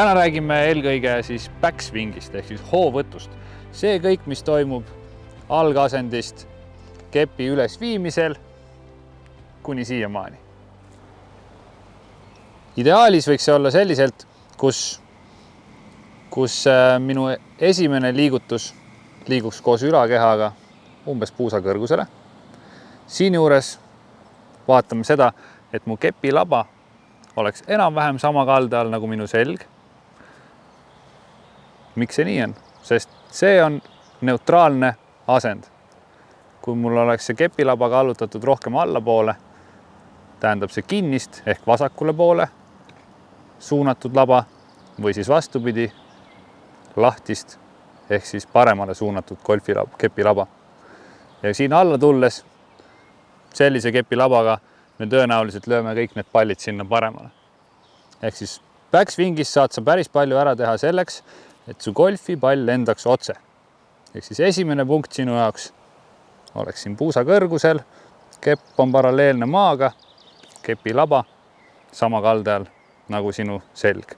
Täna räägime eelkõige siis backswingist ehk siis hoovõtust. See kõik, mis toimub algasendist kepi ülesviimisel kuni siiamaani. Ideaalis võiks see olla selliselt, kus minu esimene liigutus liiguks koos ülakehaga umbes puusa kõrgusele. Siin juures vaatame seda, et mu kepilaba oleks enam-vähem sama kalde all nagu minu selg. Miks see nii on? Sest see on neutraalne asend. Kui mul oleks see kepilaba kallutatud rohkem allapoole, tähendab see kinnist ehk vasakule poole suunatud laba või siis vastupidi lahtist ehk siis paremale suunatud kepilaba. Ja siin alla tulles sellise kepilabaga me tõenäoliselt lööme kõik need pallid sinna paremale. Ehk siis backswingis saad sa päris palju ära teha selleks, et su golfipall lendaks otse. Ehk siis esimene punkt sinu jaoks oleks siin puusa kõrgusel, kepp on paralleelne maaga, kepilaba sama kalde all nagu sinu selg.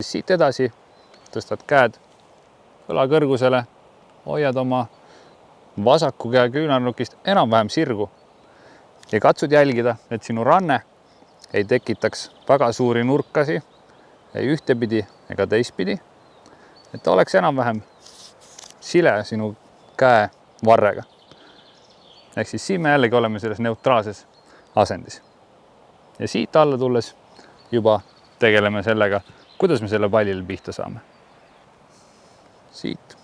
Siit edasi tõstad käed õla kõrgusele, hoiad oma vasaku käe küünarnukist enam-vähem sirgu ja katsud jälgida, et sinu ranne ei tekitaks väga suuri nurkasi, ei ühtepidi ega teistpidi, et oleks enam-vähem sile sinu käe varrega. Ehk siis siin me jällegi oleme selles neutraalses asendis. Ja siit alla tulles juba tegeleme sellega, kuidas me selle pallile pihta saame. Siit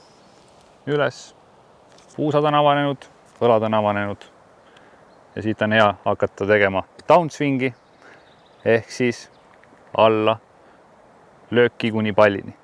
üles, puusad on avanenud, õlad on avanenud ja siit on hea hakata tegema downswingi ehk siis alla lööki kuni pallini.